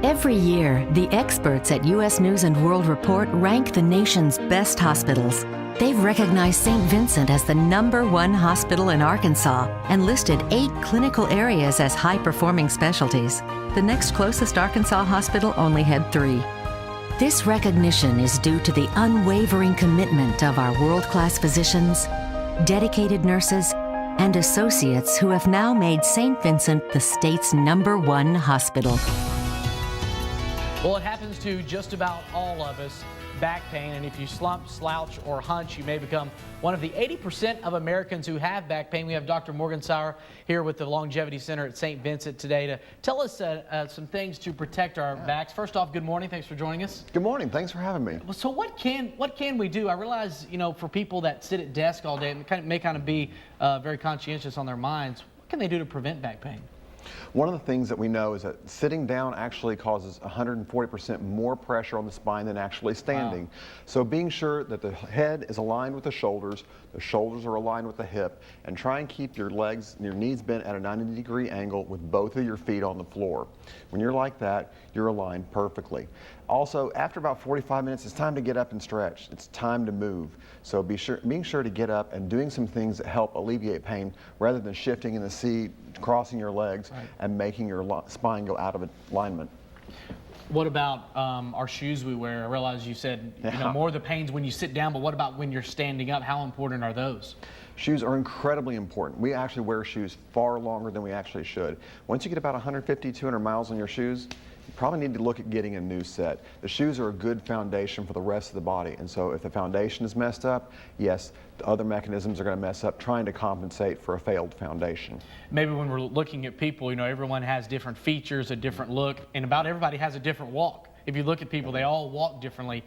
Every year, the experts at U.S. News & World Report rank the nation's best hospitals. They've recognized St. Vincent as the #1 hospital in Arkansas and listed 8 clinical areas as high-performing specialties. The next closest Arkansas hospital only had 3. This recognition is due to the unwavering commitment of our world-class physicians, dedicated nurses, and associates who have now made St. Vincent the state's #1 hospital. Well, it happens to just about all of us, back pain, and if you slump, slouch, or hunch, you may become one of the 80% of Americans who have back pain. We have Dr. Morgan Sauer here with the Longevity Center at St. Vincent today to tell us some things to protect our backs. First off, good morning. Thanks for joining us. Good morning. Thanks for having me. So what can we do? I realize, you know, for people that sit at desk all day, it may kind of be very conscientious on their minds. What can they do to prevent back pain? One of the things that we know is that sitting down actually causes 140% more pressure on the spine than actually standing. Wow. So being sure that the head is aligned with the shoulders are aligned with the hip, and try and keep your legs and your knees bent at a 90-degree angle with both of your feet on the floor. When you're like that, you're aligned perfectly. Also, after about 45 minutes, it's time to get up and stretch. It's time to move. So being sure to get up and doing some things that help alleviate pain rather than shifting in the seat, crossing your legs, right, and making your spine go out of alignment. What about our shoes we wear? I realize you said more of the pain's when you sit down, but what about when you're standing up? How important are those? Shoes are incredibly important. We actually wear shoes far longer than we actually should. Once you get about 150, 200 miles on your shoes, you probably need to look at getting a new set. The shoes are a good foundation for the rest of the body, and so if the foundation is messed up, yes, the other mechanisms are going to mess up trying to compensate for a failed foundation. Maybe when we're looking at people, you know, everyone has different features, a different look, and about everybody has a different walk. If you look at people, they all walk differently.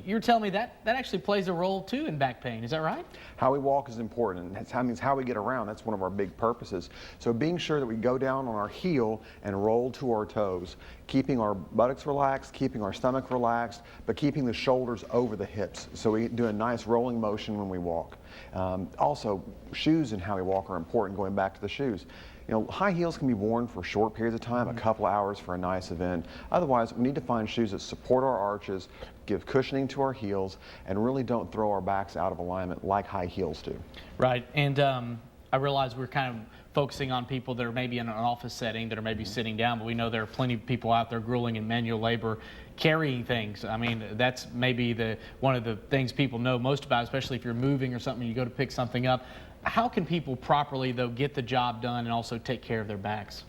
You're telling me that actually plays a role too in back pain, is that right? How we walk is important, and that means how we get around. That's one of our big purposes. So being sure that we go down on our heel and roll to our toes, keeping our buttocks relaxed, keeping our stomach relaxed, but keeping the shoulders over the hips. So we do a nice rolling motion when we walk. Also, shoes and how we walk are important, going back to the shoes. You know, high heels can be worn for short periods of time, a couple hours for a nice event. Otherwise, we need to find shoes that support our arches, give cushioning to our heels, and really don't throw our backs out of alignment like high heels do. Right, and I realize we're kind of focusing on people that are maybe in an office setting, that are maybe sitting down, but we know there are plenty of people out there grueling in manual labor, carrying things. I mean, that's maybe one of the things people know most about, especially if you're moving or something, you go to pick something up. How can people properly, though, get the job done and also take care of their backs?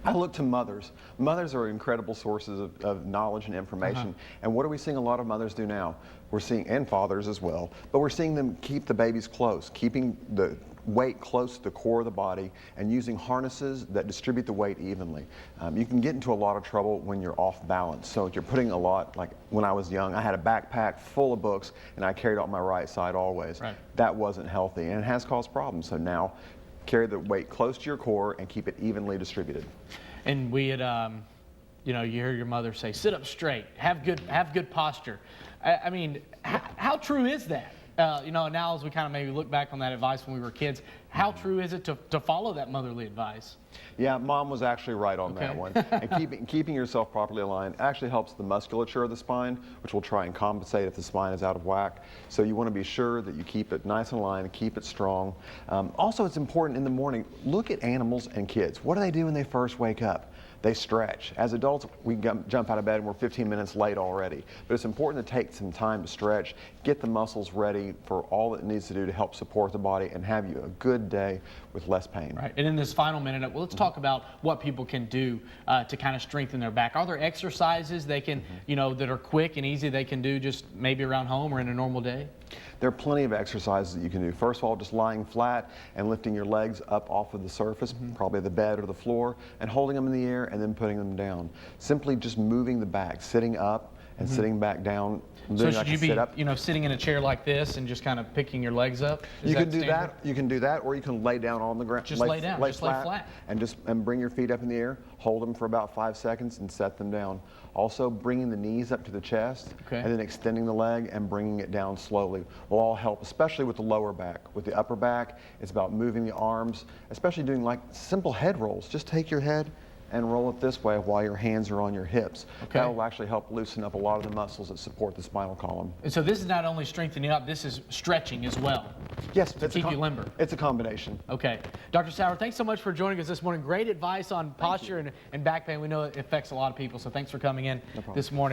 I look to mothers. Mothers are incredible sources of knowledge and information. And what are we seeing a lot of mothers do now? We're seeing, and fathers as well, but we're seeing them keep the babies close, keeping the weight close to the core of the body and using harnesses that distribute the weight evenly. You can get into a lot of trouble when you're off balance. So if you're putting a lot, like when I was young, I had a backpack full of books and I carried it on my right side always. Right. That wasn't healthy and it has caused problems. So now carry the weight close to your core and keep it evenly distributed. And we had, you know, you hear your mother say, sit up straight, have good posture. I mean, how true is that? You know, now as we kind of maybe look back on that advice when we were kids, how true is it to follow that motherly advice? Yeah, Mom was actually right on that one. And keeping yourself properly aligned actually helps the musculature of the spine, which will try and compensate if the spine is out of whack. So you want to be sure that you keep it nice and aligned, keep it strong. Also, it's important in the morning, look at animals and kids. What do they do when they first wake up? They stretch. As adults, we jump out of bed and we're 15 minutes late already. But it's important to take some time to stretch, get the muscles ready for all it needs to do to help support the body and have you a good day with less pain. Right. And in this final minute, well, let's talk about what people can do to kind of strengthen their back. Are there exercises they can, you know, that are quick and easy they can do just maybe around home or in a normal day? There are plenty of exercises that you can do. First of all, just lying flat and lifting your legs up off of the surface, probably the bed or the floor, and holding them in the air and then putting them down. Simply just moving the back, sitting up and sitting back down. So should you be, you know, sitting in a chair like this and just kind of picking your legs up? You can do that. You can do that, or you can lay down on the ground. Just lay down. Just lay flat. And bring your feet up in the air. Hold them for about 5 seconds and set them down. Also, bringing the knees up to the chest, and then extending the leg and bringing it down slowly will all help, especially with the lower back. With the upper back, it's about moving the arms, especially doing like simple head rolls. Just take your head and roll it this way while your hands are on your hips. Okay. That will actually help loosen up a lot of the muscles that support the spinal column. And so this is not only strengthening up, this is stretching as well. Yes, to keep you limber. It's a combination. Okay. Dr. Sauer, thanks so much for joining us this morning. Great advice on posture and back pain. We know it affects a lot of people, so thanks for coming in this morning.